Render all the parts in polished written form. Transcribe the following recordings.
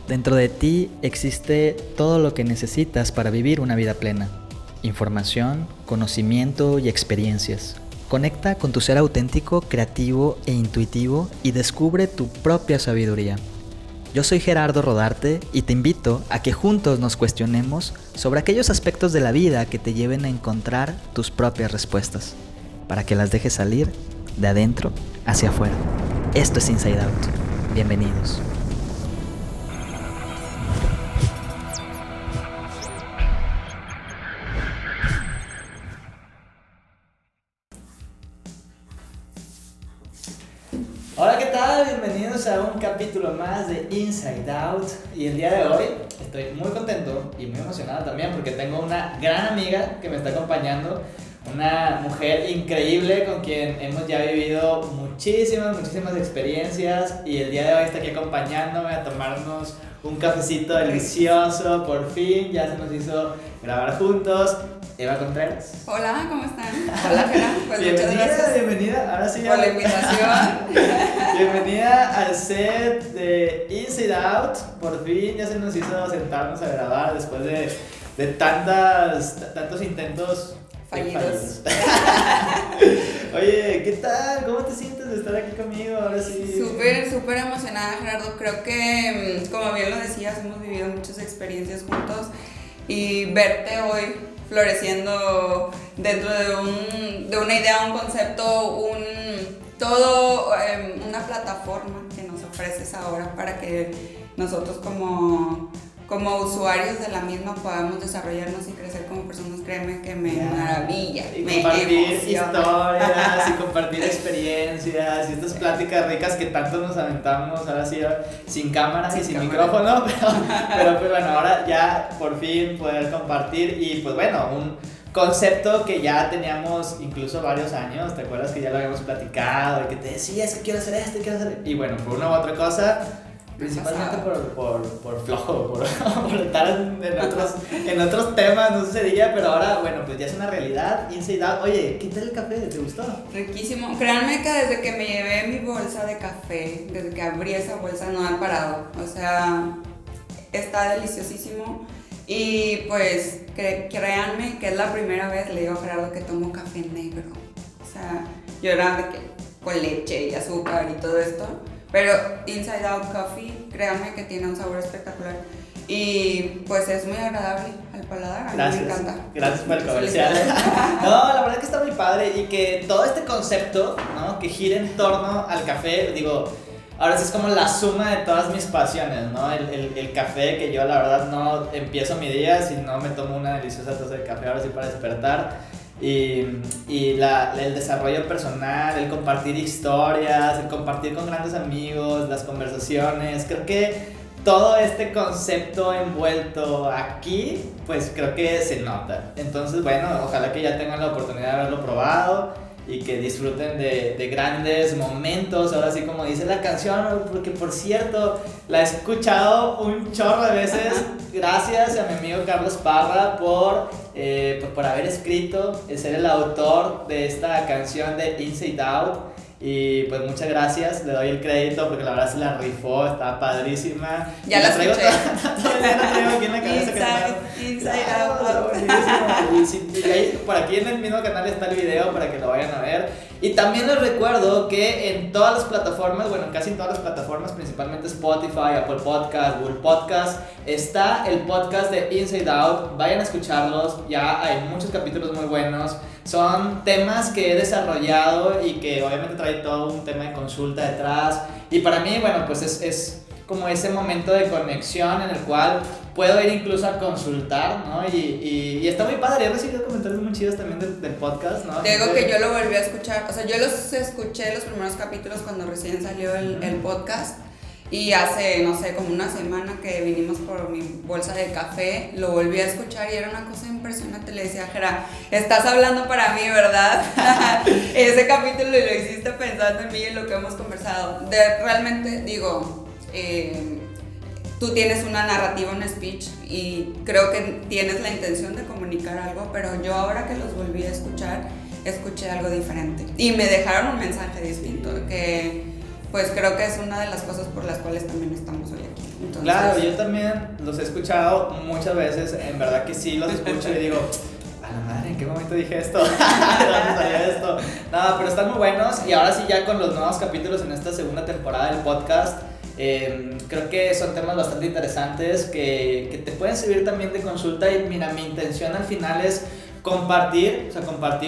Dentro de ti existe todo lo que necesitas para vivir una vida plena. Información, conocimiento y experiencias. Conecta con tu ser auténtico, creativo e intuitivo y descubre tu propia sabiduría. Yo soy Gerardo Rodarte y te invito a que juntos nos cuestionemos sobre aquellos aspectos de la vida que te lleven a encontrar tus propias respuestas, para que las dejes salir de adentro hacia afuera. Esto es Inside Out. Bienvenidos. Hola, ¿qué tal? Bienvenidos a un capítulo más de Inside Out. Y el día de hoy estoy muy contento y muy emocionado también porque tengo una gran amiga que me está acompañando. Una mujer increíble con quien hemos ya vivido muchísimas experiencias. Y el día de hoy está aquí acompañándome a tomarnos un cafecito delicioso. Por fin ya se nos hizo grabar juntos. Eva Contreras. Hola, ¿cómo están? Hola, Gerardo. Pues muchas gracias. Bienvenida. Ahora sí. Por la invitación. Bienvenida al set de Inside Out. Por fin ya se nos hizo sentarnos a grabar después de tantos intentos fallidos. Oye, ¿qué tal? ¿Cómo te sientes de estar aquí conmigo? Ahora sí. Súper emocionada, Gerardo. Creo que, como bien lo decías, hemos vivido muchas experiencias juntos y verte hoy floreciendo dentro de una idea, un concepto, una plataforma que nos ofreces ahora para que nosotros como usuarios de la misma podamos desarrollarnos y crecer como personas. Créeme que me maravilla, y me compartir emociona. Historias y compartir experiencias y estas pláticas ricas que tanto nos aventamos ahora sí sin cámaras y sin micrófono, pero pues bueno, ahora ya por fin poder compartir y pues bueno, un concepto que ya teníamos incluso varios años. ¿Te acuerdas que ya lo habíamos platicado y que te decía es que quiero hacer esto, y bueno, por una u otra cosa, principalmente por flojo, por estar en otros temas, no sucedía, pero ahora, bueno, pues ya es una realidad. Inside Out. Oye, ¿qué tal el café? ¿Te gustó? Riquísimo. Créanme que desde que me llevé mi bolsa de café, desde que abrí esa bolsa no he parado. O sea, está deliciosísimo. Y pues créanme que es la primera vez, le digo a Gerardo, que tomo café negro. O sea, yo era de que con leche y azúcar y todo esto. Pero Inside Out Coffee, créanme que tiene un sabor espectacular y pues es muy agradable al paladar. A mí me encanta. Gracias por el comercial. No, la verdad que está muy padre y que todo este concepto, ¿no?, que gira en torno al café, digo, ahora sí es como la suma de todas mis pasiones, ¿no? El café, que yo la verdad no empiezo mi día si no me tomo una deliciosa taza de café, ahora sí para despertar. Y el desarrollo personal, el compartir historias, el compartir con grandes amigos, las conversaciones, creo que todo este concepto envuelto aquí, pues creo que se nota. Entonces, bueno, ojalá que ya tengan la oportunidad de haberlo probado y que disfruten de grandes momentos, ahora sí como dice la canción, porque por cierto, la he escuchado un chorro de veces. Gracias a mi amigo Carlos Parra por haber escrito, ser el autor de esta canción de Inside Out. Y pues muchas gracias, le doy el crédito porque la verdad se la rifó, estaba padrísima. Ya la escuché. Todavía la traigo aquí en la cabeza. Inside Out. Y ahí, por aquí en el mismo canal está el video para que lo vayan a ver. Y también les recuerdo que en todas las plataformas, bueno, casi en todas las plataformas, principalmente Spotify, Apple Podcast, Google Podcast, está el podcast de Inside Out. Vayan a escucharlos, ya hay muchos capítulos muy buenos. Son temas que he desarrollado y que obviamente trae todo un tema de consulta detrás. Y para mí, bueno, pues es como ese momento de conexión en el cual puedo ir incluso a consultar, ¿no? Y está muy padre. He recibido comentarios muy chidos también del podcast, ¿no? Te digo que yo lo volví a escuchar. O sea, yo los escuché los primeros capítulos cuando recién salió el podcast. Y hace, no sé, como una semana que vinimos por mi bolsa de café, lo volví a escuchar y era una cosa impresionante. Le decía a Jera, estás hablando para mí, ¿verdad? Ese capítulo lo hiciste pensando en mí y en lo que hemos conversado. Realmente, digo, tú tienes una narrativa, un speech, y creo que tienes la intención de comunicar algo, pero yo ahora que los volví a escuchar, escuché algo diferente. Y me dejaron un mensaje distinto, que pues creo que es una de las cosas por las cuales también estamos hoy aquí. Entonces, claro, yo también los he escuchado muchas veces, en verdad que sí los escucho y digo, a la madre, ¿en qué momento dije esto? ¿De dónde salió esto? No, pero están muy buenos y ahora sí ya con los nuevos capítulos en esta segunda temporada del podcast, creo que son temas bastante interesantes que te pueden servir también de consulta y mira, mi intención al final es compartir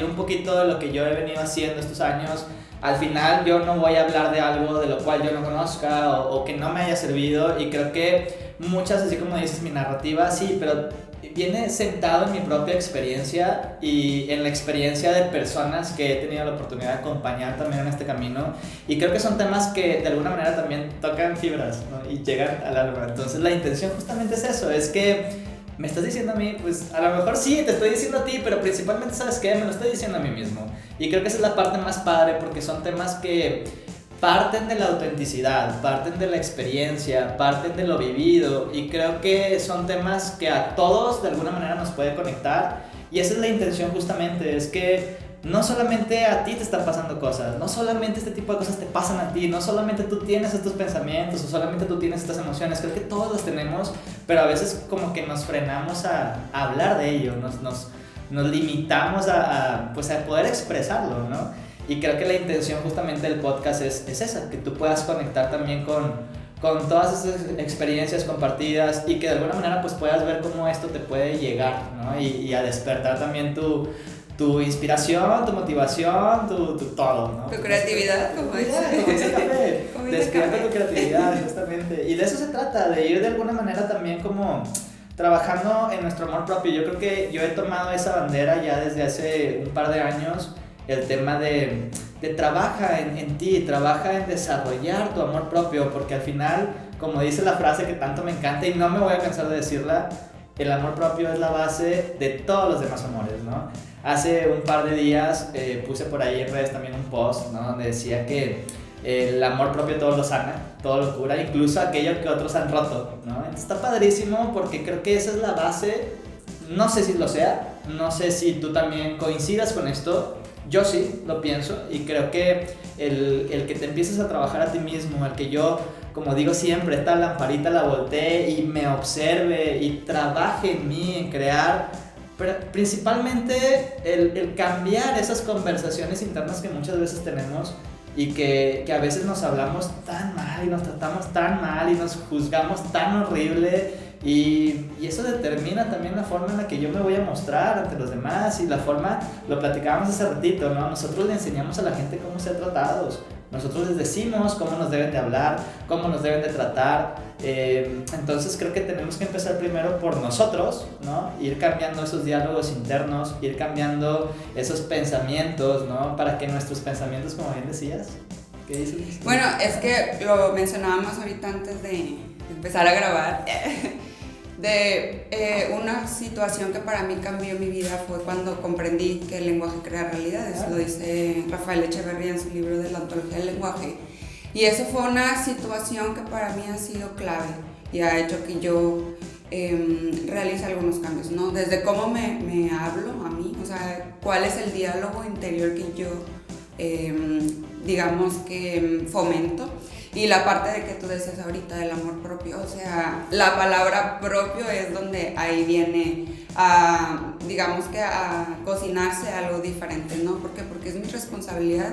un poquito de lo que yo he venido haciendo estos años. Al final yo no voy a hablar de algo de lo cual yo no conozca o que no me haya servido y creo que muchas, así como dices, mi narrativa, sí, pero viene sentado en mi propia experiencia y en la experiencia de personas que he tenido la oportunidad de acompañar también en este camino y creo que son temas que de alguna manera también tocan fibras, ¿no? Y llegan al alma. Entonces la intención justamente es eso, es que me estás diciendo a mí, pues a lo mejor sí, te estoy diciendo a ti, pero principalmente, ¿sabes qué? Me lo estoy diciendo a mí mismo. Y creo que esa es la parte más padre porque son temas que parten de la autenticidad, parten de la experiencia, parten de lo vivido y creo que son temas que a todos de alguna manera nos puede conectar y esa es la intención justamente, es que no solamente a ti te están pasando cosas, no solamente este tipo de cosas te pasan a ti, no solamente tú tienes estos pensamientos o solamente tú tienes estas emociones, creo que todos los tenemos, pero a veces como que nos frenamos a hablar de ello, nos limitamos pues a poder expresarlo, ¿no? Y creo que la intención justamente del podcast es esa, que tú puedas conectar también con todas esas experiencias compartidas y que de alguna manera pues puedas ver cómo esto te puede llegar, ¿no? Y a despertar también tu inspiración, tu motivación, tu todo, ¿no? Tu creatividad, como dice el café. Despierta tu creatividad, justamente. Y de eso se trata, de ir de alguna manera también como trabajando en nuestro amor propio. Yo creo que yo he tomado esa bandera ya desde hace un par de años, el tema de trabaja en ti, trabaja en desarrollar tu amor propio, porque al final, como dice la frase que tanto me encanta y no me voy a cansar de decirla, el amor propio es la base de todos los demás amores, ¿no? Hace un par de días puse por ahí en redes también un post, ¿no? Donde decía que el amor propio todo lo sana, todo lo cura, incluso aquello que otros han roto, ¿no? Entonces está padrísimo porque creo que esa es la base, no sé si lo sea, no sé si tú también coincidas con esto, yo sí lo pienso y creo que el que te empieces a trabajar a ti mismo, el que yo, como digo siempre, esta lamparita la voltee y me observe y trabaje en mí, en crear, pero principalmente el cambiar esas conversaciones internas que muchas veces tenemos y que a veces nos hablamos tan mal y nos tratamos tan mal y nos juzgamos tan horrible y eso determina también la forma en la que yo me voy a mostrar ante los demás y la forma, lo platicábamos hace ratito, ¿no? Nosotros le enseñamos a la gente cómo ser tratados, nosotros les decimos cómo nos deben de hablar, cómo nos deben de tratar, entonces creo que tenemos que empezar primero por nosotros, ¿no? Ir cambiando esos diálogos internos, ir cambiando esos pensamientos, ¿no? Para que nuestros pensamientos, como bien decías, ¿qué dices? Bueno, es que lo mencionábamos ahorita antes de empezar a grabar, de una situación que para mí cambió mi vida fue cuando comprendí que el lenguaje crea realidades, lo dice Rafael Echeverría en su libro de la ontología del lenguaje. Y eso fue una situación que para mí ha sido clave y ha hecho que yo realice algunos cambios, ¿no? Desde cómo me hablo a mí, o sea, cuál es el diálogo interior que yo, digamos que fomento. Y la parte de que tú decías ahorita del amor propio, o sea, la palabra propio es donde ahí viene a, digamos que a cocinarse algo diferente, ¿no? ¿Por qué? Porque es mi responsabilidad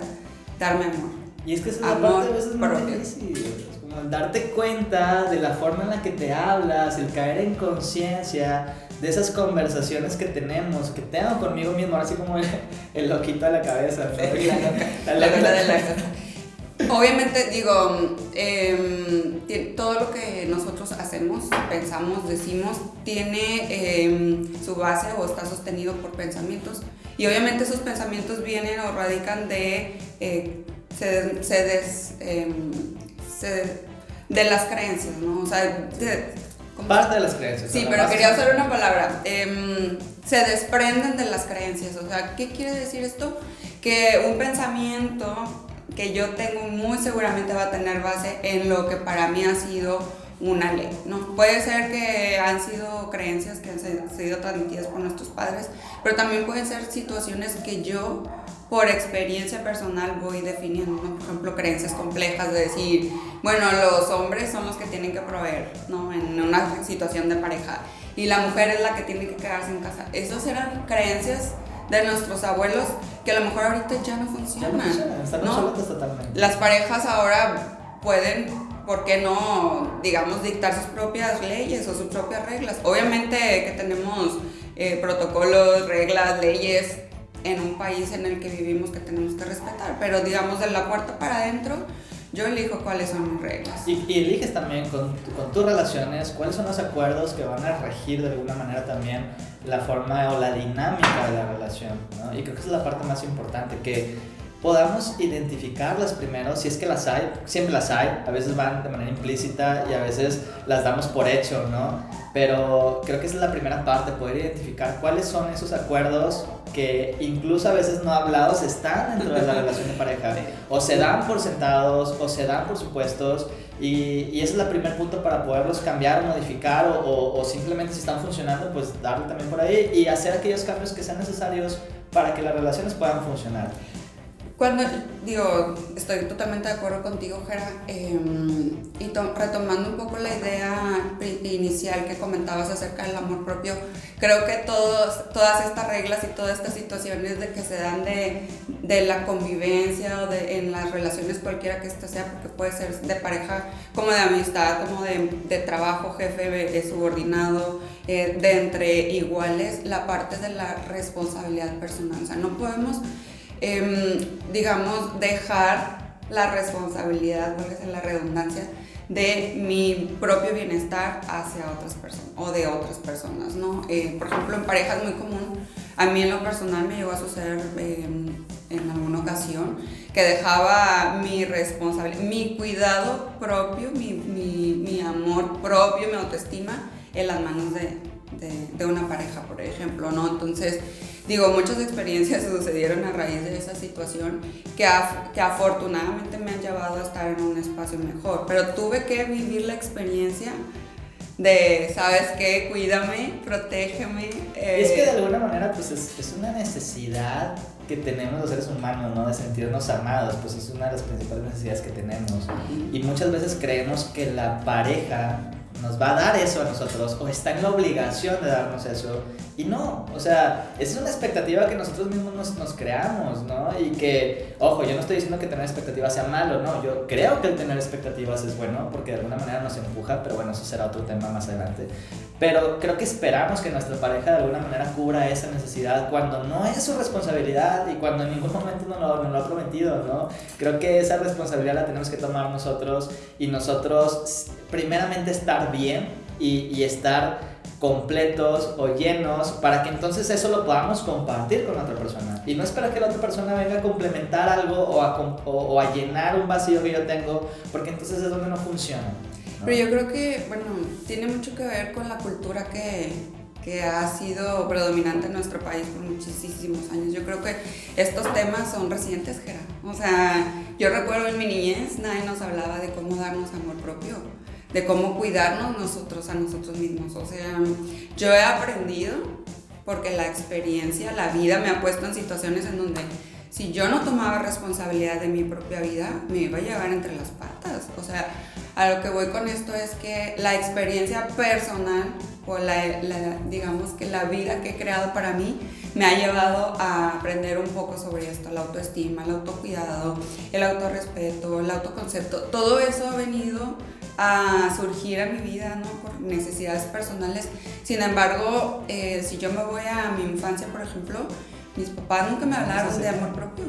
darme amor. Y es que esa es la parte a veces más difícil, es como el darte cuenta de la forma en la que te hablas, el caer en conciencia de esas conversaciones que tenemos, que tengo conmigo mismo, así como el loquito de la cabeza, ¿no? La loquita de la cabeza. Obviamente, digo, todo lo que nosotros hacemos, pensamos, decimos, tiene su base o está sostenido por pensamientos. Y obviamente esos pensamientos vienen o radican de de las creencias, ¿no? O sea, parte de las creencias. Sí, pero quería usar una palabra. Se desprenden de las creencias. O sea, ¿qué quiere decir esto? Que un pensamiento que yo tengo muy seguramente va a tener base en lo que para mí ha sido una ley, ¿no? Puede ser que han sido creencias que han sido transmitidas por nuestros padres, pero también pueden ser situaciones que yo por experiencia personal voy definiendo, ¿no? Por ejemplo, creencias complejas de decir, bueno, los hombres son los que tienen que proveer, ¿no? En una situación de pareja, y la mujer es la que tiene que quedarse en casa. Esas eran creencias de nuestros abuelos que a lo mejor ahorita ya no funcionan. Ya no funcionan, están obsoletas totalmente. Las parejas ahora pueden, ¿por qué no, digamos, dictar sus propias leyes o sus propias reglas? Obviamente que tenemos protocolos, reglas, leyes en un país en el que vivimos que tenemos que respetar, pero digamos de la puerta para adentro, yo elijo cuáles son mis reglas. Y eliges también con tus relaciones cuáles son los acuerdos que van a regir de alguna manera también la forma o la dinámica de la relación, ¿no? Y creo que esa es la parte más importante, que podamos identificarlas primero, si es que las hay, siempre las hay, a veces van de manera implícita y a veces las damos por hecho, ¿no? Pero creo que esa es la primera parte, poder identificar cuáles son esos acuerdos que incluso a veces no hablados están dentro de la relación de pareja, o se dan por sentados, o se dan por supuestos, y ese es el primer punto para poderlos cambiar o modificar, o simplemente si están funcionando, pues darle también por ahí y hacer aquellos cambios que sean necesarios para que las relaciones puedan funcionar. Cuando digo, estoy totalmente de acuerdo contigo, Jera, y retomando un poco la idea inicial que comentabas acerca del amor propio, creo que todas estas reglas y todas estas situaciones de que se dan de la convivencia o en las relaciones cualquiera que ésta sea, porque puede ser de pareja, como de amistad, como de trabajo, jefe, subordinado, de entre iguales, la parte de la responsabilidad personal. O sea, no podemos digamos, dejar la responsabilidad, no es la redundancia, de mi propio bienestar hacia otras personas o de otras personas, ¿no? Por ejemplo, en pareja es muy común, a mí en lo personal me llegó a suceder en alguna ocasión que dejaba mi responsabilidad, mi cuidado propio, mi amor propio, mi autoestima en las manos de una pareja, por ejemplo, ¿no? Entonces, digo, muchas experiencias sucedieron a raíz de esa situación que afortunadamente me han llevado a estar en un espacio mejor, pero tuve que vivir la experiencia de, ¿sabes qué? Cuídame, protégeme. Es que de alguna manera pues es una necesidad que tenemos los seres humanos, ¿no? De sentirnos amados, pues es una de las principales necesidades que tenemos. Y muchas veces creemos que la pareja nos va a dar eso a nosotros, o está en la obligación de darnos eso, y no, o sea, esa es una expectativa que nosotros mismos nos creamos, ¿no? Y que, ojo, yo no estoy diciendo que tener expectativas sea malo, no, yo creo que el tener expectativas es bueno, porque de alguna manera nos empuja, pero bueno, eso será otro tema más adelante. Pero creo que esperamos que nuestra pareja de alguna manera cubra esa necesidad cuando no es su responsabilidad y cuando en ningún momento nos lo ha prometido, ¿no? Creo que esa responsabilidad la tenemos que tomar nosotros, y nosotros primeramente estar bien y estar completos o llenos para que entonces eso lo podamos compartir con otra persona, y no esperar que la otra persona venga a complementar algo o a llenar un vacío que yo tengo, porque entonces es donde no funciona, ¿no? Pero yo creo que, bueno, tiene mucho que ver con la cultura que ha sido predominante en nuestro país por muchísimos años. Yo creo que estos temas son recientes, Gera. O sea, yo recuerdo en mi niñez nadie nos hablaba de cómo darnos amor propio, de cómo cuidarnos nosotros a nosotros mismos. O sea, yo he aprendido porque la experiencia, la vida me ha puesto en situaciones en donde si yo no tomaba responsabilidad de mi propia vida, me iba a llevar entre las patas. O sea, a lo que voy con esto es que la experiencia personal o digamos que la vida que he creado para mí me ha llevado a aprender un poco sobre esto, la autoestima, el autocuidado, el autorrespeto, el autoconcepto. Todo eso ha venido a surgir a mi vida, ¿no? Por necesidades personales. Sin embargo, si yo me voy a mi infancia, por ejemplo, mis papás nunca me hablaron de amor propio,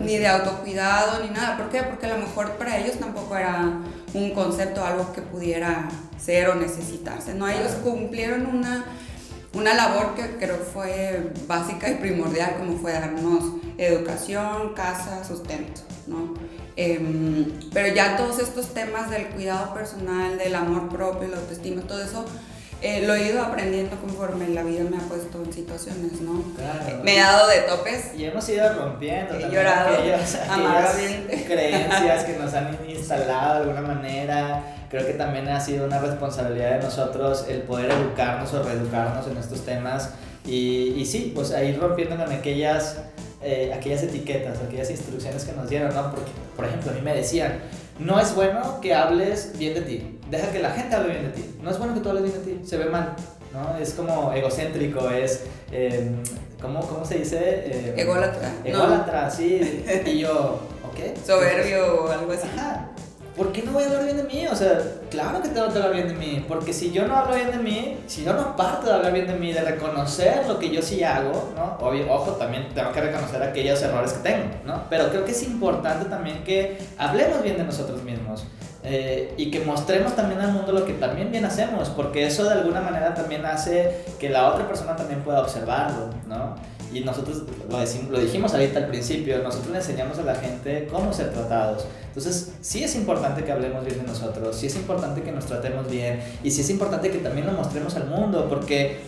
ni de autocuidado, ni nada. ¿Por qué? Porque a lo mejor para ellos tampoco era un concepto, algo que pudiera ser o necesitarse, ¿no? Ellos cumplieron una labor que creo fue básica y primordial, como fue darnos educación, casa, sustento, ¿no? Pero ya todos estos temas del cuidado personal, del amor propio, la autoestima, todo eso, lo he ido aprendiendo conforme la vida me ha puesto en situaciones, ¿no? Claro. Me he dado de topes. Y hemos ido rompiendo He llorado aquellas amargamente. creencias que nos han instalado de alguna manera. Creo que también ha sido una responsabilidad de nosotros el poder educarnos o reeducarnos en estos temas. Y sí, pues a ir rompiendo con aquellas aquellas etiquetas, aquellas instrucciones que nos dieron, ¿no? Porque, por ejemplo, a mí me decían, no es bueno que hables bien de ti, deja que la gente hable bien de ti, no es bueno que tú hables bien de ti, se ve mal, ¿no? Es como egocéntrico, es, ¿cómo se dice? Ególatra. Ególatra, no. Sí, y yo, ¿ok? Soberbio o algo así. Ajá. ¿Por qué no voy a hablar bien de mí? O sea, claro que tengo que hablar bien de mí, porque si yo no hablo bien de mí, si yo no parto de hablar bien de mí, de reconocer lo que yo sí hago, ¿no? Ojo, también tengo que reconocer aquellos errores que tengo, ¿no? Pero creo que es importante también que hablemos bien de nosotros mismos y que mostremos también al mundo lo que también bien hacemos, porque eso de alguna manera también hace que la otra persona también pueda observarlo, ¿no? Y nosotros lo dijimos ahorita al principio, nosotros le enseñamos a la gente cómo ser tratados. Entonces, sí es importante que hablemos bien de nosotros, sí es importante que nos tratemos bien y sí es importante que también lo mostremos al mundo, porque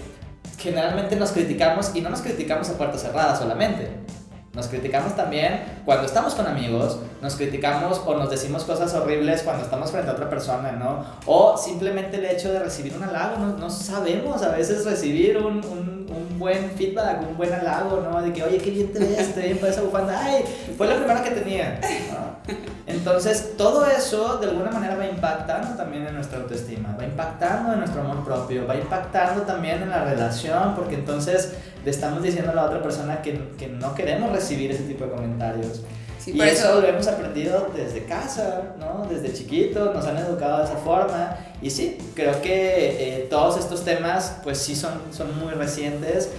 generalmente nos criticamos y no nos criticamos a puertas cerradas solamente. Nos criticamos también cuando estamos con amigos, nos criticamos o nos decimos cosas horribles cuando estamos frente a otra persona, ¿no? O simplemente el hecho de recibir un halago, no sabemos a veces recibir un buen feedback, un buen halago, ¿no? De que, oye, qué bien te ves, bien para esa bufanda, ay, fue la primera que tenía, ¿no? Entonces, todo eso de alguna manera va impactando también en nuestra autoestima, va impactando en nuestro amor propio, va impactando también en la relación, porque entonces le estamos diciendo a la otra persona que no queremos recibir ese tipo de comentarios. Sí, y eso lo hemos aprendido desde casa, ¿no? Desde chiquitos nos han educado de esa forma. Y sí, creo que todos estos temas, pues sí son muy recientes.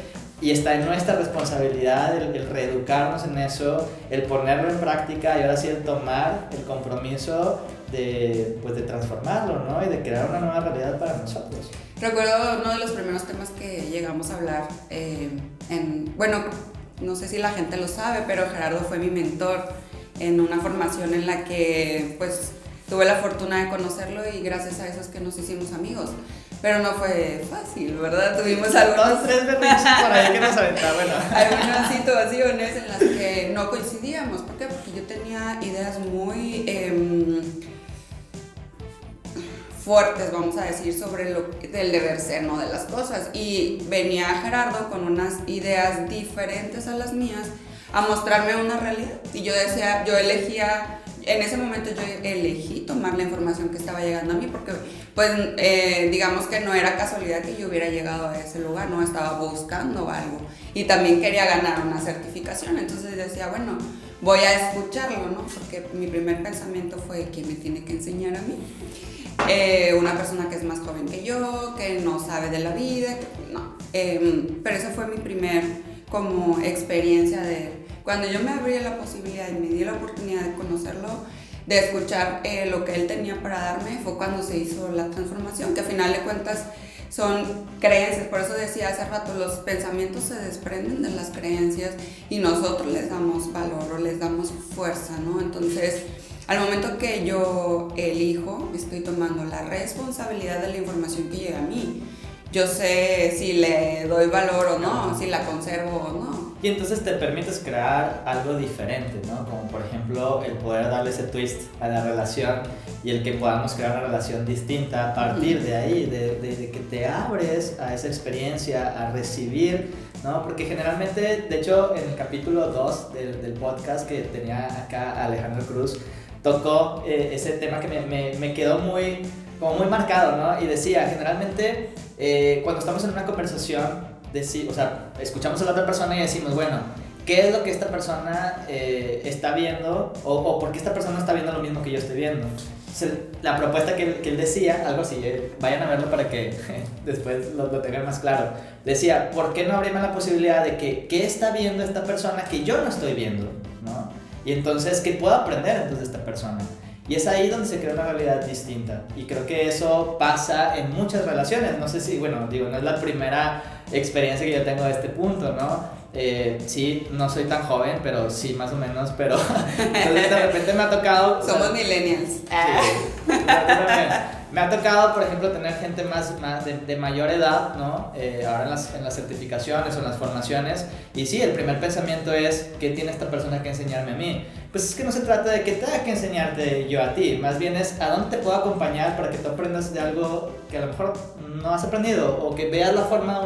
Y está en nuestra responsabilidad el reeducarnos en eso, el ponerlo en práctica y ahora sí el tomar el compromiso de transformarlo, ¿no? Y de crear una nueva realidad para nosotros. Recuerdo uno de los primeros temas que llegamos a hablar bueno, no sé si la gente lo sabe, pero Gerardo fue mi mentor en una formación en la que pues tuve la fortuna de conocerlo y gracias a eso es que nos hicimos amigos. Pero no fue fácil, ¿verdad? Tuvimos algunos... 3 berrinches por ahí que nos aventaban, bueno. Algunas situaciones en las que no coincidíamos. ¿Por qué? Porque yo tenía ideas muy fuertes, vamos a decir, sobre el deber ser, ¿no? De las cosas. Y venía Gerardo con unas ideas diferentes a las mías a mostrarme una realidad. Y yo decía, en ese momento yo elegí tomar la información que estaba llegando a mí porque, pues, digamos que no era casualidad que yo hubiera llegado a ese lugar, no estaba buscando algo y también quería ganar una certificación, entonces decía, bueno, voy a escucharlo, ¿no? Porque mi primer pensamiento fue, ¿quién me tiene que enseñar a mí? Una persona que es más joven que yo, que no sabe de la vida, no. Pero esa fue mi primer como experiencia de... Cuando yo me abrí la posibilidad y me di la oportunidad de conocerlo, de escuchar lo que él tenía para darme, fue cuando se hizo la transformación, que a final de cuentas son creencias. Por eso decía hace rato, los pensamientos se desprenden de las creencias y nosotros les damos valor o les damos fuerza, ¿no? Entonces, al momento que yo elijo, estoy tomando la responsabilidad de la información que llega a mí. Yo sé si le doy valor o no, si la conservo o no. Y entonces te permites crear algo diferente, ¿no? Como por ejemplo el poder darle ese twist a la relación y el que podamos crear una relación distinta a partir de ahí, de que te abres a esa experiencia, a recibir, ¿no? Porque generalmente, de hecho, en el capítulo 2 del podcast que tenía acá Alejandro Cruz, tocó ese tema que me quedó muy marcado, ¿no? Y decía, generalmente, cuando estamos en una conversación, o sea, escuchamos a la otra persona y decimos, bueno, ¿qué es lo que esta persona está viendo? O ¿por qué esta persona está viendo lo mismo que yo estoy viendo? Entonces, la propuesta que él decía, algo así, vayan a verlo para que después lo tengan más claro. Decía, ¿por qué no abrirme la posibilidad de que qué está viendo esta persona que yo no estoy viendo, ¿no? Y entonces, ¿qué puedo aprender entonces de esta persona? Y es ahí donde se crea una realidad distinta. Y creo que eso pasa en muchas relaciones. No sé si, bueno, digo, no es la primera experiencia que yo tengo de este punto, ¿no? Sí, no soy tan joven, pero sí, más o menos, pero entonces de repente me ha tocado... Somos millennials. Sí, me ha tocado, por ejemplo, tener gente más de mayor edad, ¿no? Ahora en las certificaciones o en las formaciones. Y sí, el primer pensamiento es, ¿qué tiene esta persona que enseñarme a mí? pues es que no se trata de que tenga que enseñarte yo a ti, más bien es a dónde te puedo acompañar para que tú aprendas de algo que a lo mejor no has aprendido, o que veas la forma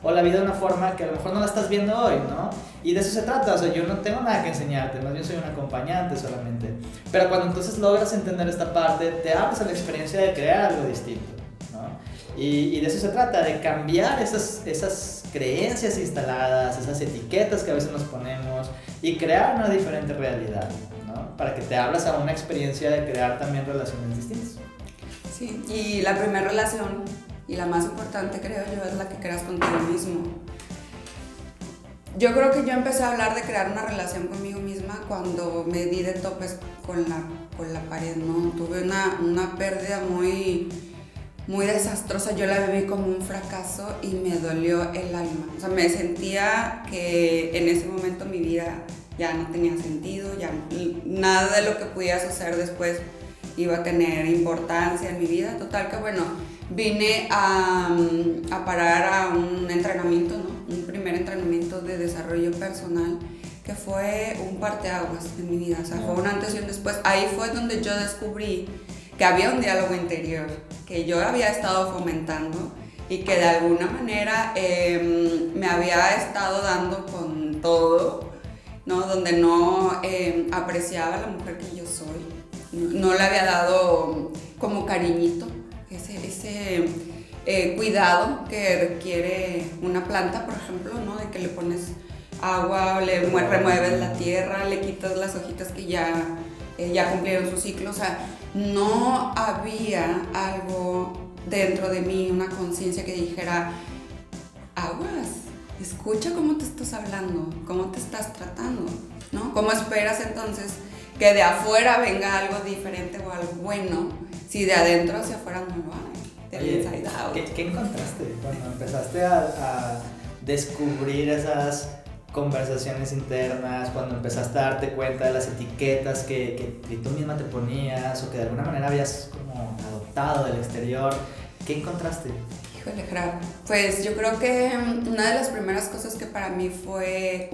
o la vida de una forma que a lo mejor no la estás viendo hoy, ¿no? Y de eso se trata, o sea, yo no tengo nada que enseñarte, más bien soy un acompañante solamente. Pero cuando entonces logras entender esta parte, te abres a la experiencia de crear algo distinto, ¿no? Y de eso se trata, de cambiar esas creencias instaladas, esas etiquetas que a veces nos ponemos y crear una diferente realidad, ¿no? Para que te abras a una experiencia de crear también relaciones distintas. Sí, y la primera relación, y la más importante creo yo, es la que creas contigo mismo. Yo creo que yo empecé a hablar de crear una relación conmigo misma cuando me di de topes con la pared, ¿no? Tuve una pérdida muy desastrosa, yo la viví como un fracaso y me dolió el alma. O sea, me sentía que en ese momento mi vida ya no tenía sentido, ya nada de lo que pudiera suceder después iba a tener importancia en mi vida. Total que bueno, vine a parar a un entrenamiento, ¿no? Un primer entrenamiento de desarrollo personal que fue un parteaguas en mi vida, o sea, fue un antes y un después. Ahí fue donde yo descubrí que había un diálogo interior que yo había estado fomentando y que de alguna manera me había estado dando con todo, ¿no? Donde no apreciaba a la mujer que yo soy, no le había dado como cariñito, ese cuidado que requiere una planta, por ejemplo, ¿no? De que le pones agua, le remueves la tierra, le quitas las hojitas que ya cumplieron su ciclo. O sea, no había algo dentro de mí, una conciencia que dijera, aguas, escucha cómo te estás hablando, cómo te estás tratando, ¿no? ¿Cómo esperas entonces que de afuera venga algo diferente o algo bueno si de adentro hacia afuera no lo hay? Oye, ¿qué encontraste cuando empezaste a descubrir esas conversaciones internas, cuando empezaste a darte cuenta de las etiquetas que tú misma te ponías o que de alguna manera habías como adoptado del exterior? ¿Qué encontraste? Híjole, Jara, pues yo creo que una de las primeras cosas que para mí fue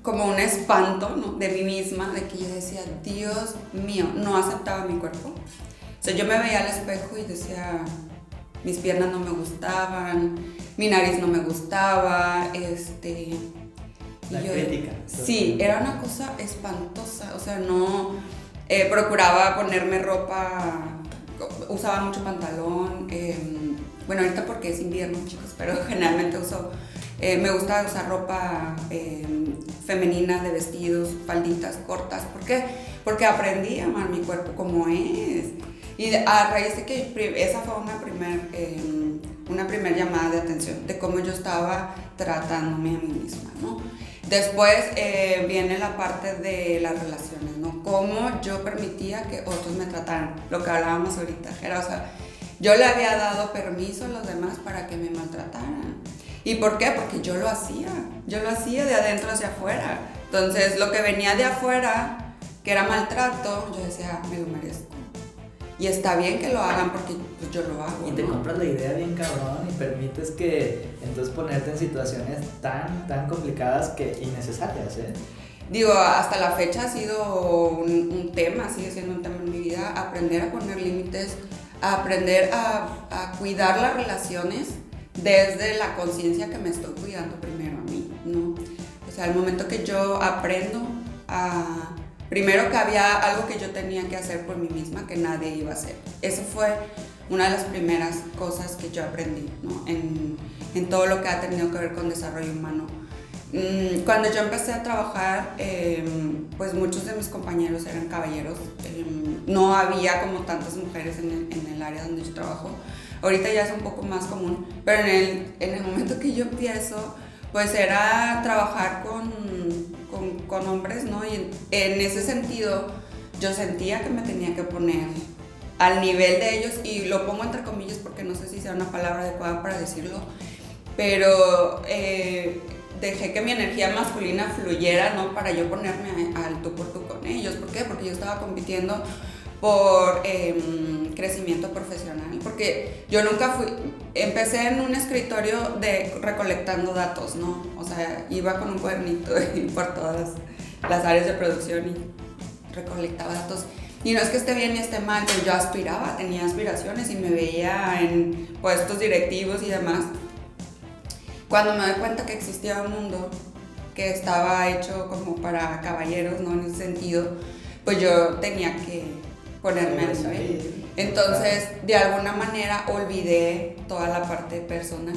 como un espanto, ¿no? De mí misma, de que yo decía, Dios mío, no aceptaba mi cuerpo. O sea, yo me veía al espejo y decía, mis piernas no me gustaban, mi nariz no me gustaba, La crítica. Sí, era una cosa espantosa, o sea, no procuraba ponerme ropa, usaba mucho pantalón, bueno, ahorita porque es invierno, chicos, pero generalmente me gusta usar ropa femenina, de vestidos, falditas cortas. ¿Por qué? Porque aprendí a amar mi cuerpo como es. Y a raíz de que esa fue una primer llamada de atención de cómo yo estaba tratándome a mí misma, ¿no? Después viene la parte de las relaciones, ¿no? Cómo yo permitía que otros me trataran, lo que hablábamos ahorita, era, o sea, yo le había dado permiso a los demás para que me maltrataran. ¿Y por qué? Porque yo lo hacía de adentro hacia afuera. Entonces, lo que venía de afuera, que era maltrato, yo decía, me lo merezco. Y está bien que lo hagan porque pues, yo lo hago. Y te compras la idea bien cabrón y permites que entonces ponerte en situaciones tan complicadas que innecesarias, ¿eh? Digo, hasta la fecha ha sido un tema, sigue siendo un tema en mi vida, aprender a poner límites, aprender a cuidar las relaciones desde la conciencia que me estoy cuidando primero a mí, ¿no? O sea, al momento que yo aprendo primero que había algo que yo tenía que hacer por mí misma que nadie iba a hacer. Eso fue una de las primeras cosas que yo aprendí, ¿no? En todo lo que ha tenido que ver con desarrollo humano. Cuando yo empecé a trabajar, pues muchos de mis compañeros eran caballeros. No había como tantas mujeres en el área donde yo trabajo. Ahorita ya es un poco más común, pero en el momento que yo empiezo, pues era trabajar con hombres, ¿no? Y en ese sentido yo sentía que me tenía que poner al nivel de ellos, y lo pongo entre comillas porque no sé si sea una palabra adecuada para decirlo, pero dejé que mi energía masculina fluyera, ¿no? Para yo ponerme al tú por tú con ellos. ¿Por qué? Porque yo estaba compitiendo por crecimiento profesional, porque yo nunca empecé en un escritorio recolectando datos, ¿no? O sea, iba con un cuadernito por todas las áreas de producción y recolectaba datos. Y no es que esté bien ni esté mal, pero yo tenía aspiraciones y me veía en puestos directivos y demás. Cuando me doy cuenta que existía un mundo que estaba hecho como para caballeros, ¿no? En ese sentido, pues yo tenía que ponerme al nivel. Entonces, de alguna manera olvidé toda la parte personal,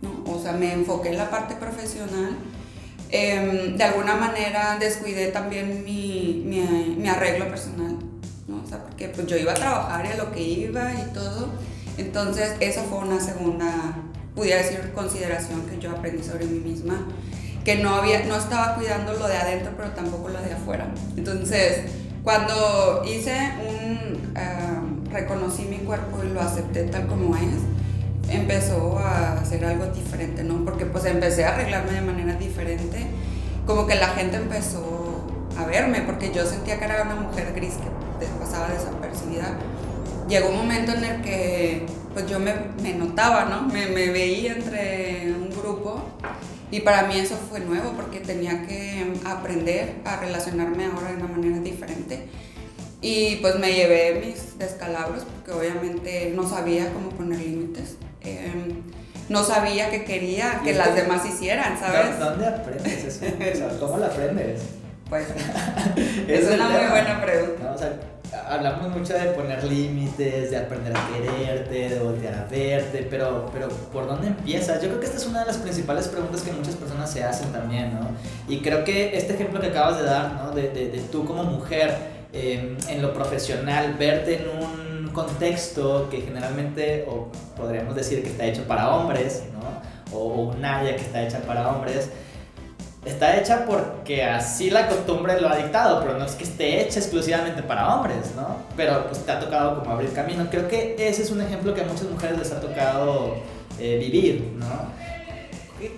¿no? O sea, me enfoqué en la parte profesional. De alguna manera descuidé también mi arreglo personal, ¿no? O sea, porque pues yo iba a trabajar y a lo que iba y todo. Entonces, esa fue una segunda, pudiera decir, consideración que yo aprendí sobre mí misma, que no estaba cuidando lo de adentro, pero tampoco lo de afuera. Entonces, cuando reconocí mi cuerpo y lo acepté tal como es, empezó a ser algo diferente, ¿no? Porque pues empecé a arreglarme de manera diferente, como que la gente empezó a verme, porque yo sentía que era una mujer gris que pasaba desapercibida. Llegó un momento en el que pues yo me notaba, ¿no? Me veía entre un grupo. Y para mí eso fue nuevo porque tenía que aprender a relacionarme ahora de una manera diferente. Y pues me llevé mis descalabros porque obviamente no sabía cómo poner límites. No sabía que quería que las demás hicieran, ¿sabes? ¿Dónde aprendes eso? O sea, ¿cómo lo aprendes? Pues es una muy buena pregunta. ¿No? O sea, hablamos mucho de poner límites, de aprender a quererte, de voltear a verte, pero ¿por dónde empiezas? Yo creo que esta es una de las principales preguntas que muchas personas se hacen también, ¿no? Y creo que este ejemplo que acabas de dar, ¿no? De tú como mujer en lo profesional, verte en un contexto que generalmente, o podríamos decir que está hecho para hombres, ¿no? O un área que está hecha para hombres, está hecha porque así la costumbre lo ha dictado, pero no es que esté hecha exclusivamente para hombres, ¿no? Pero pues te ha tocado como abrir camino. Creo que ese es un ejemplo que a muchas mujeres les ha tocado vivir, ¿no?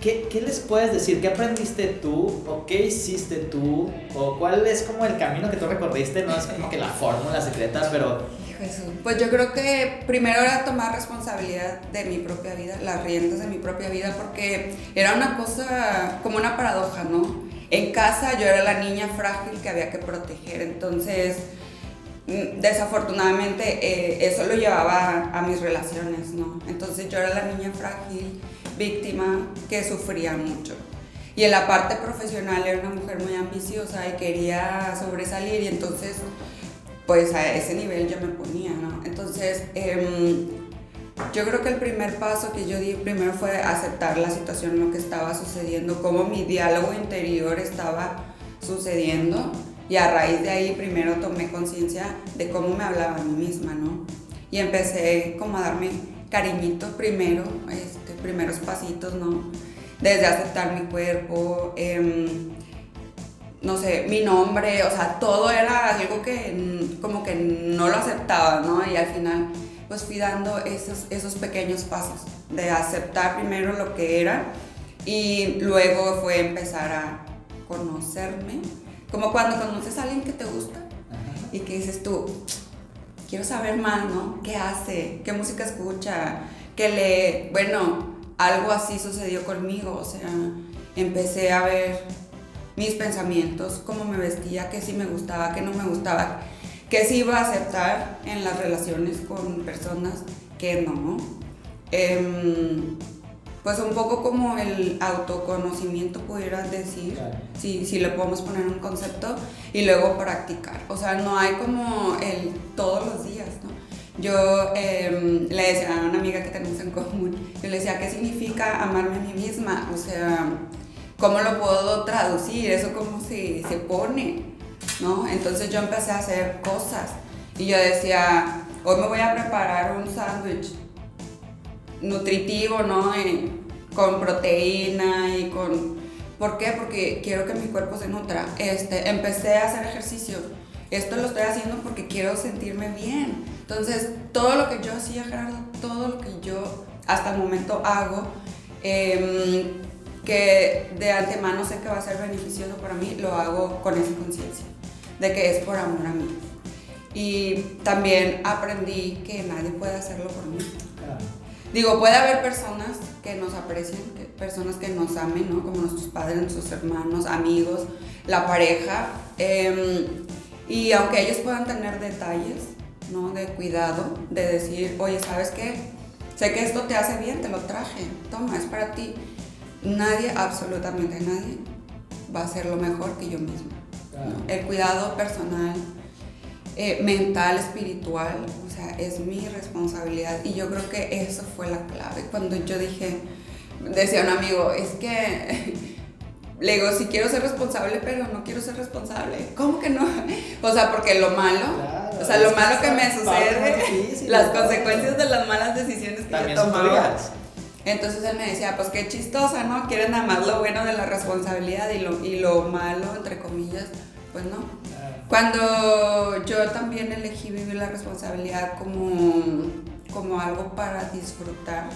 ¿Qué les puedes decir? ¿Qué aprendiste tú? ¿O qué hiciste tú? ¿O cuál es como el camino que tú recorriste? No es como que la fórmula secreta, pero... Pues yo creo que primero era tomar responsabilidad de mi propia vida, las riendas de mi propia vida, porque era una cosa, como una paradoja, ¿no? En casa yo era la niña frágil que había que proteger, entonces desafortunadamente eso lo llevaba a mis relaciones, ¿no? Entonces yo era la niña frágil, víctima, que sufría mucho. Y en la parte profesional era una mujer muy ambiciosa y quería sobresalir, y entonces pues a ese nivel yo me ponía, ¿no? Entonces, yo creo que el primer paso que yo di primero fue aceptar la situación, lo que estaba sucediendo, cómo mi diálogo interior estaba sucediendo, y a raíz de ahí primero tomé conciencia de cómo me hablaba a mí misma, ¿no? Y empecé como a darme cariñito primero, primeros pasitos, ¿no? Desde aceptar mi cuerpo, no sé, mi nombre, o sea, todo era algo que como que no lo aceptaba, ¿no? Y al final pues fui dando esos pequeños pasos de aceptar primero lo que era, y luego fue empezar a conocerme, como cuando conoces a alguien que te gusta y que dices tú, quiero saber más, ¿no? ¿Qué hace? ¿Qué música escucha? ¿Qué lee? Bueno, algo así sucedió conmigo, o sea, empecé a ver mis pensamientos, cómo me vestía, qué sí me gustaba, qué no me gustaba, qué sí iba a aceptar en las relaciones con personas, qué no. Pues un poco como el autoconocimiento, pudiera decir, claro. si le podemos poner un concepto, y luego practicar. O sea, no hay como el todos los días, ¿no? Yo le decía a una amiga que tenemos en común, yo le decía, ¿qué significa amarme a mí misma? O sea, ¿cómo lo puedo traducir? ¿Eso cómo se pone? ¿No? Entonces yo empecé a hacer cosas y yo decía, hoy me voy a preparar un sándwich nutritivo, ¿no? Con proteína y con... ¿Por qué? Porque quiero que mi cuerpo se nutra. Empecé a hacer ejercicio. Esto lo estoy haciendo porque quiero sentirme bien. Entonces, todo lo que yo hacía, Gerardo, todo lo que yo hasta el momento hago, que de antemano sé que va a ser beneficioso para mí, lo hago con esa conciencia de que es por amor a mí. Y también aprendí que nadie puede hacerlo por mí. Claro. Digo, puede haber personas que nos aprecien, personas que nos amen, ¿no? Como nuestros padres, nuestros hermanos, amigos, la pareja. Y aunque ellos puedan tener detalles, ¿no? De cuidado, de decir, oye, ¿sabes qué? Sé que esto te hace bien, te lo traje, toma, es para ti. Nadie, absolutamente nadie, va a hacer lo mejor que yo misma. Claro. ¿No? El cuidado personal, mental, espiritual, o sea, es mi responsabilidad. Y yo creo que eso fue la clave. Cuando yo dije, decía un amigo, es que le digo, sí quiero ser responsable, pero no quiero ser responsable. ¿Cómo que no? O sea, porque lo malo, Claro, o sea, lo malo que me sucede, difícil, las consecuencias de las malas decisiones que también yo son tomaba. tuyas. Entonces él me decía, pues qué chistosa, ¿no? Quieres nada más lo bueno de la responsabilidad y lo malo, entre comillas, pues no. Claro. Cuando yo también elegí vivir la responsabilidad como algo para disfrutar,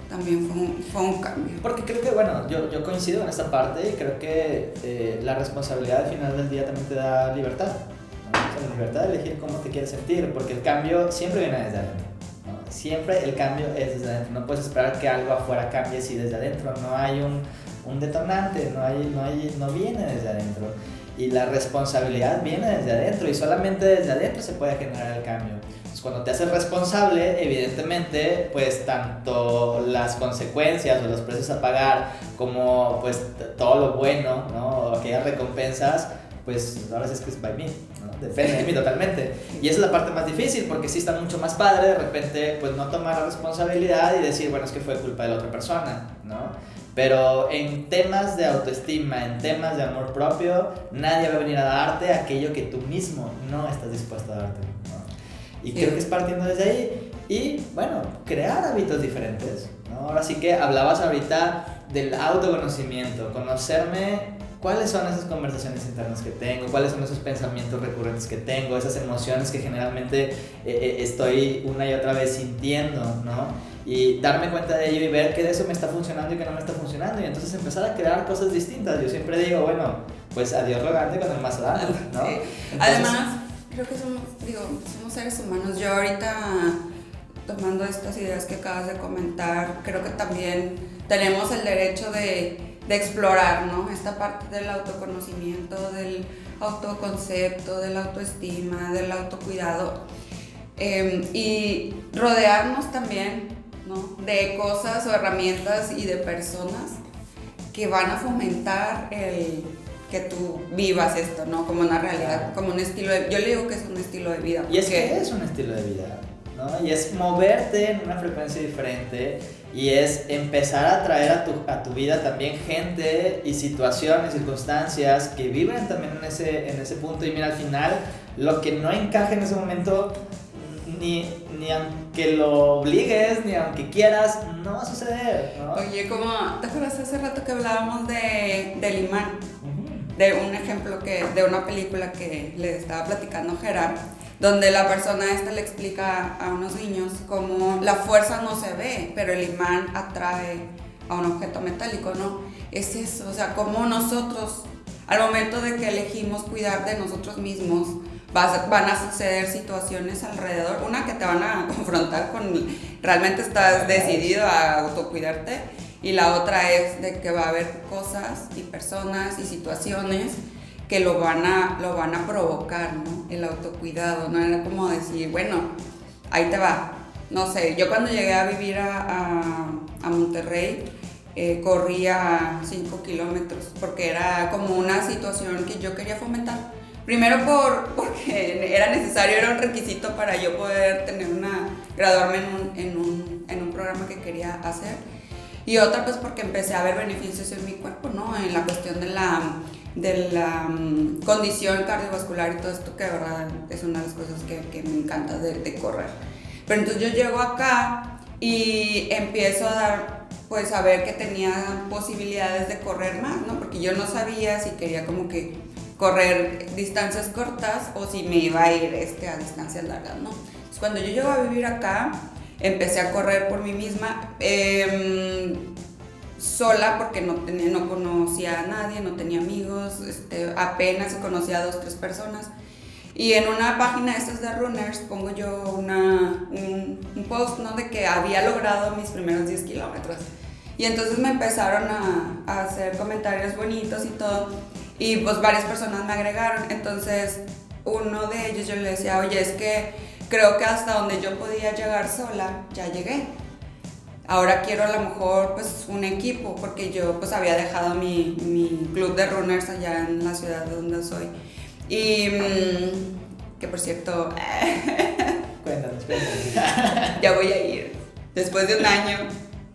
también fue un cambio. Porque creo que, bueno, yo coincido en esta parte y creo que la responsabilidad al final del día también te da libertad, ¿no? O sea, la libertad de elegir cómo te quieres sentir, porque el cambio siempre viene desde adentro, ¿no? Siempre el cambio es desde adentro. No puedes esperar que algo afuera cambie si desde adentro no hay un detonante, no viene desde adentro. Y la responsabilidad viene desde adentro y solamente desde adentro se puede generar el cambio. Entonces, cuando te haces responsable, evidentemente, pues tanto las consecuencias o los precios a pagar como pues todo lo bueno, ¿no? O aquellas recompensas, pues ahora sí es que es by me, ¿no? Depende de mí totalmente. Y esa es la parte más difícil porque sí está mucho más padre de repente pues no tomar la responsabilidad y decir, bueno, es que fue culpa de la otra persona, ¿no? Pero en temas de autoestima, en temas de amor propio, nadie va a venir a darte aquello que tú mismo no estás dispuesto a darte, ¿no? Y creo que es partiendo desde ahí. Y bueno, crear hábitos diferentes, ¿no? Ahora sí que hablabas ahorita del autoconocimiento, conocerme. ¿Cuáles son esas conversaciones internas que tengo? ¿Cuáles son esos pensamientos recurrentes que tengo? Esas emociones que generalmente estoy una y otra vez sintiendo, ¿no? Y darme cuenta de ello y ver que de eso me está funcionando y que no me está funcionando. Y entonces empezar a crear cosas distintas. Yo siempre digo, bueno, pues a Dios rogante con el mazo dando, ¿no? Sí. Entonces, Además, creo que somos seres humanos. Yo ahorita, tomando estas ideas que acabas de comentar, creo que también tenemos el derecho de explorar, ¿no? Esta parte del autoconocimiento, del autoconcepto, de la autoestima, del autocuidado, y rodearnos también, ¿no? De cosas o herramientas y de personas que van a fomentar el que tú vivas esto, ¿no? Como una realidad, como un estilo de... Yo le digo que es un estilo de vida. Y es que es un estilo de vida, ¿no? Y es moverte en una frecuencia diferente y es empezar a traer a tu vida también gente y situaciones, circunstancias que vibren también en ese punto. Y mira, al final, lo que no encaje en ese momento, ni aunque lo obligues, ni aunque quieras, no va a suceder, ¿no? Oye, como, ¿te acuerdas hace rato que hablábamos del imán? De un ejemplo de una película que le estaba platicando Gerard, donde la persona esta le explica a unos niños cómo la fuerza no se ve, pero el imán atrae a un objeto metálico, ¿no? Es eso, o sea, como nosotros, al momento de que elegimos cuidar de nosotros mismos, van a suceder situaciones alrededor, una que te van a confrontar con, realmente estás decidido a autocuidarte, y la otra es de que va a haber cosas y personas y situaciones que lo van a provocar, ¿no? El autocuidado, ¿no? Era como decir, bueno, ahí te va. No sé, yo cuando llegué a vivir a Monterrey, corría 5 kilómetros, porque era como una situación que yo quería fomentar. Primero porque era necesario, era un requisito para yo poder graduarme en un programa que quería hacer. Y otra pues porque empecé a ver beneficios en mi cuerpo, ¿no? En la cuestión de la condición cardiovascular y todo esto, que de verdad es una de las cosas que me encanta de correr. Pero entonces yo llego acá y empiezo a ver que tenía posibilidades de correr más, ¿no? Porque yo no sabía si quería como que correr distancias cortas o si me iba a ir a distancias largas, ¿no? Entonces cuando yo llego a vivir acá, empecé a correr por mí misma, sola, porque no conocía a nadie, no tenía amigos, apenas conocía a 2 o 3 personas. Y en una página de estas de runners pongo yo un post, ¿no? De que había logrado mis primeros 10 kilómetros. Y entonces me empezaron a hacer comentarios bonitos y todo. Y pues varias personas me agregaron. Entonces uno de ellos yo le decía, oye, es que creo que hasta donde yo podía llegar sola, ya llegué. Ahora quiero a lo mejor pues un equipo, porque yo pues había dejado mi club de runners allá en la ciudad donde soy. Y que por cierto, Cuéntanos. ya voy a ir. Después de un año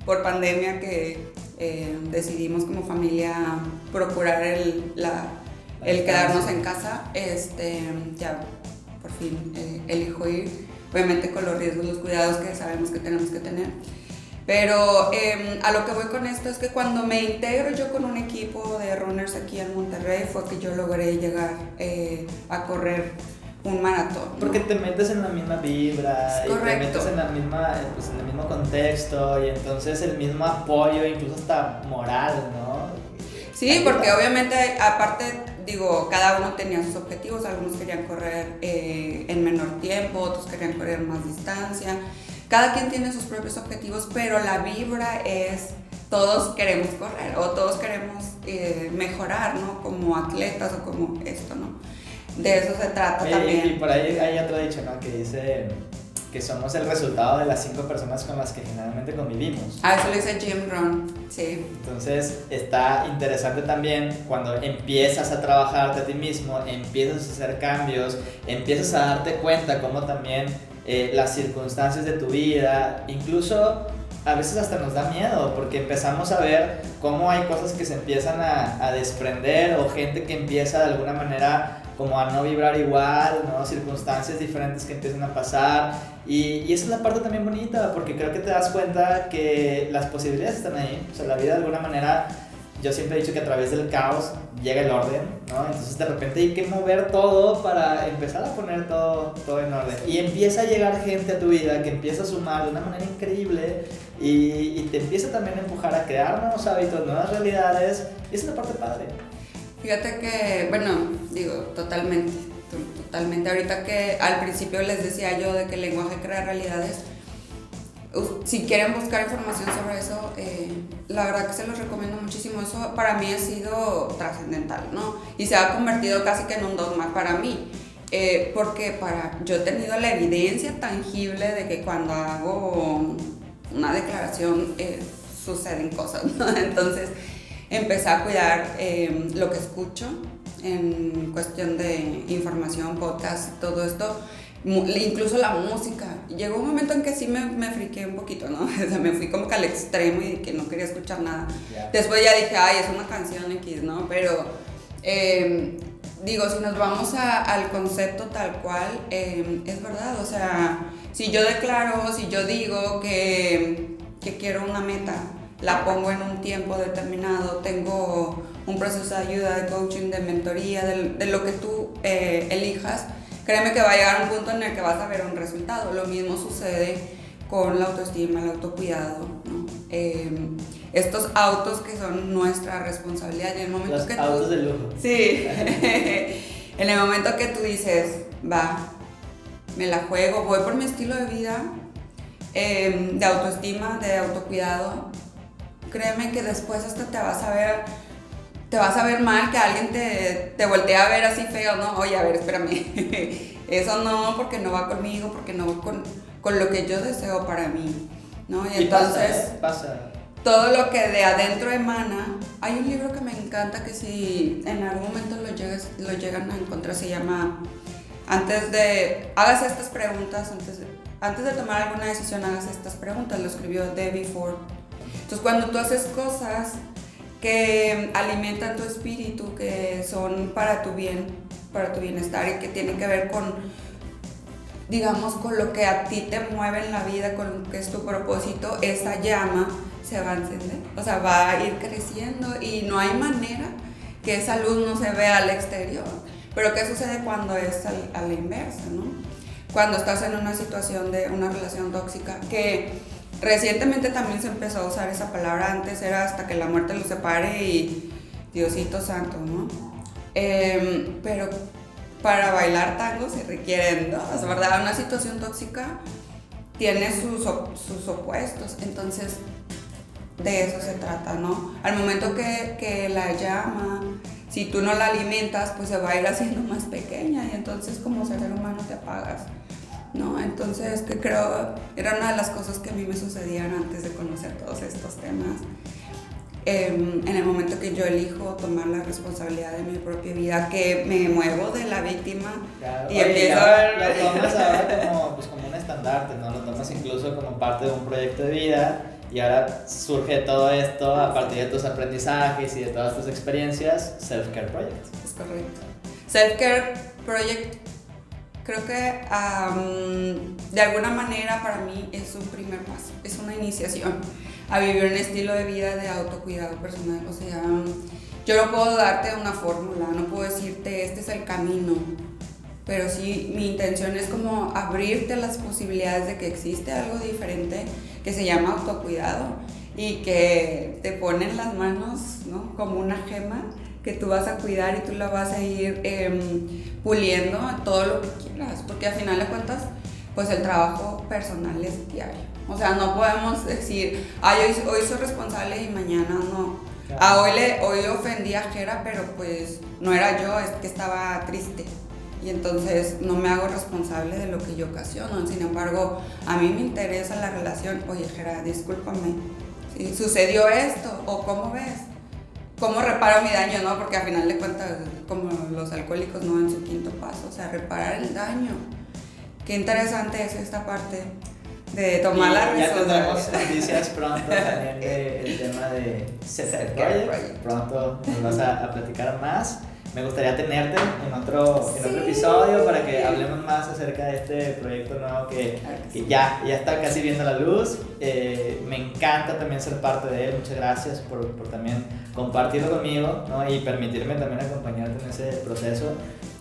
por pandemia que decidimos como familia procurar el quedarnos en casa, ya por fin elijo ir, obviamente con los riesgos, los cuidados que sabemos que tenemos que tener. Pero a lo que voy con esto es que cuando me integro yo con un equipo de runners aquí en Monterrey fue que yo logré llegar a correr un maratón, ¿no? Porque te metes en la misma vibra, y te metes en la misma, pues, en el mismo contexto, y entonces el mismo apoyo, incluso hasta moral, ¿no? Sí, porque obviamente aparte, digo, cada uno tenía sus objetivos, algunos querían correr en menor tiempo, otros querían correr más distancia. Cada quien tiene sus propios objetivos, pero la vibra es todos queremos correr o todos queremos mejorar, ¿no? Como atletas o como esto, ¿no? De eso se trata también. Y por ahí hay otro dicho, ¿no? Que dice que somos el resultado de las 5 personas con las que generalmente convivimos. Eso lo dice Jim Rohn, sí. Entonces está interesante también cuando empiezas a trabajarte a ti mismo, empiezas a hacer cambios, empiezas a darte cuenta cómo también las circunstancias de tu vida, incluso a veces hasta nos da miedo porque empezamos a ver cómo hay cosas que se empiezan a desprender o gente que empieza de alguna manera como a no vibrar igual, ¿no? Circunstancias diferentes que empiezan a pasar y esa es la parte también bonita porque creo que te das cuenta que las posibilidades están ahí, o sea, la vida de alguna manera, yo siempre he dicho que a través del caos llega el orden, ¿no? Entonces de repente hay que mover todo para empezar a poner todo en orden y empieza a llegar gente a tu vida que empieza a sumar de una manera increíble y te empieza también a empujar a crear nuevos hábitos, nuevas realidades y esa es la parte padre. Fíjate que, bueno, digo, totalmente. Ahorita que al principio les decía yo de que el lenguaje crea realidades, si quieren buscar información sobre eso, la verdad que se los recomiendo muchísimo. Eso para mí ha sido trascendental, ¿no? Y se ha convertido casi que en un dogma para mí. Porque yo he tenido la evidencia tangible de que cuando hago una declaración suceden cosas, ¿no? Entonces empecé a cuidar lo que escucho en cuestión de información, podcast, todo esto, incluso la música. Llegó un momento en que sí me friqué un poquito, ¿no? O sea, me fui como que al extremo y que no quería escuchar nada. Yeah. Después ya dije, ay, es una canción X, ¿no? Pero digo, si nos vamos al concepto tal cual, es verdad, o sea, si yo declaro, si yo digo que quiero una meta, la pongo en un tiempo determinado, tengo un proceso de ayuda, de coaching, de mentoría, de lo que tú elijas, créeme que va a llegar un punto en el que vas a ver un resultado. Lo mismo sucede con la autoestima, el autocuidado, ¿no? Estos autos que son nuestra responsabilidad. En el momento los autos de lujo. Sí. En el momento que tú dices, va, me la juego, voy por mi estilo de vida, de autoestima, de autocuidado, créeme que después hasta te vas a ver mal, que alguien te voltea a ver así feo, ¿no? Oye, a ver, espérame, eso no, porque no va conmigo, porque no va con lo que yo deseo para mí, ¿no? Y entonces pasa. Todo lo que de adentro emana. Hay un libro que me encanta que si en algún momento lo llegan a encontrar, se llama hágase estas preguntas, antes de tomar alguna decisión, hágase estas preguntas, lo escribió Debbie Ford. Entonces cuando tú haces cosas que alimentan tu espíritu, que son para tu bien, para tu bienestar y que tienen que ver con, digamos, con lo que a ti te mueve en la vida, con lo que es tu propósito, esa llama se va a encender, o sea, va a ir creciendo y no hay manera que esa luz no se vea al exterior. Pero ¿qué sucede cuando es a la inversa, no? Cuando estás en una situación de una relación tóxica, que recientemente también se empezó a usar esa palabra, antes era hasta que la muerte los separe y Diosito santo, ¿no? Pero para bailar tango se requieren dos, ¿verdad? Una situación tóxica tiene sus opuestos, entonces de eso se trata, ¿no? Al momento que la llama, si tú no la alimentas, pues se va a ir haciendo más pequeña y entonces como ser humano te apagas, ¿no? Entonces, que creo, era una de las cosas que a mí me sucedían antes de conocer todos estos temas. En el momento que yo elijo tomar la responsabilidad de mi propia vida, que me muevo de la víctima, claro, y empiezo a lo tomas ahora como un estandarte, ¿no? Lo tomas incluso como parte de un proyecto de vida y ahora surge todo esto a partir de tus aprendizajes y de todas tus experiencias, Self-Care Project. Es correcto. Self-Care Project, creo que de alguna manera para mí es un primer paso, es una iniciación a vivir un estilo de vida de autocuidado personal. O sea, yo no puedo darte una fórmula, no puedo decirte este es el camino, pero sí mi intención es como abrirte las posibilidades de que existe algo diferente que se llama autocuidado y que te pone en las manos, ¿no? Como una gema que tú vas a cuidar y tú la vas a ir puliendo a todo lo que quieras, porque al final de cuentas pues el trabajo personal es diario. O sea, no podemos decir, hoy soy responsable y mañana no. Hoy ofendí a Jera, pero pues no era yo, es que estaba triste. Y entonces no me hago responsable de lo que yo ocasiono. Sin embargo, a mí me interesa la relación. Oye, Jera, discúlpame, ¿sí? ¿Sucedió esto? ¿O cómo ves? ¿Cómo reparo mi daño? ¿No? Porque al final de cuentas, como los alcohólicos, ¿no? En su quinto paso, o sea, reparar el daño. Qué interesante es esta parte de tomar la responsabilidad. Ya tendremos noticias pronto también del tema de Self-Care Project. Pronto nos vas a platicar más. Me gustaría tenerte en otro episodio para que hablemos más acerca de este proyecto nuevo que ya está casi viendo la luz. Me encanta también ser parte de él. Muchas gracias por también compartirlo conmigo, ¿no? Y permitirme también acompañarte en ese proceso.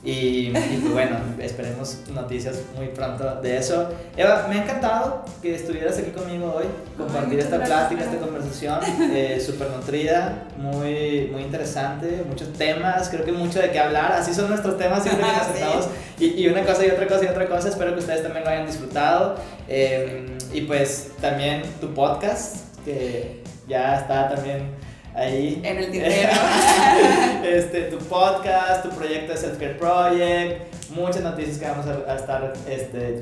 Y pues bueno, esperemos noticias muy pronto de eso. Eva, me ha encantado que estuvieras aquí conmigo hoy, compartir esta plática, esta conversación, súper nutrida, muy interesante, muchos temas, creo que mucho de qué hablar, así son nuestros temas siempre que nos sentamos, y una cosa y otra cosa y otra cosa, espero que ustedes también lo hayan disfrutado, y pues también tu podcast, que ya está también ahí en el tintero. Tu podcast, tu proyecto de Self-Care Project, muchas noticias que vamos a estar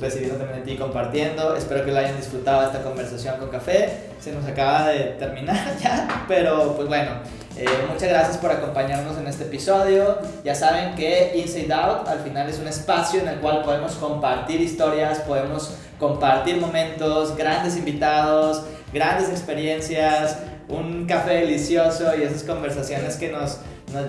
recibiendo también de ti, compartiendo. Espero que lo hayan disfrutado esta conversación con café. Se nos acaba de terminar ya, pero pues bueno, muchas gracias por acompañarnos en este episodio. Ya saben que Inside Out al final es un espacio en el cual podemos compartir historias, podemos compartir momentos, grandes invitados, grandes experiencias, un café delicioso y esas conversaciones que nos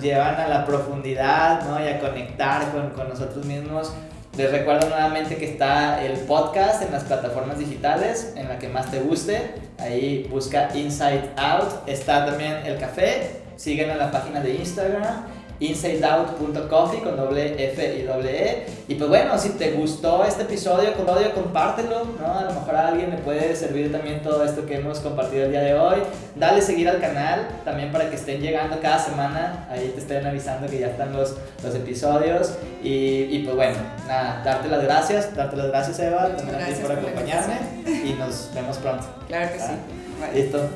llevan a la profundidad, ¿no? Y a conectar con nosotros mismos. Les recuerdo nuevamente que está el podcast en las plataformas digitales, en la que más te guste. Ahí busca Inside Out. Está también el café. Síguenos en la página de Instagram, insideout.coffee con doble F y doble E. Y pues bueno, si te gustó este episodio, compártelo, ¿no? A lo mejor a alguien le puede servir también todo esto que hemos compartido el día de hoy. Dale seguir al canal también para que estén llegando cada semana. Ahí te estén avisando que ya están los episodios. Y pues bueno, nada, darte las gracias Eva, también a ti por acompañarme y nos vemos pronto. Claro que sí. Listo.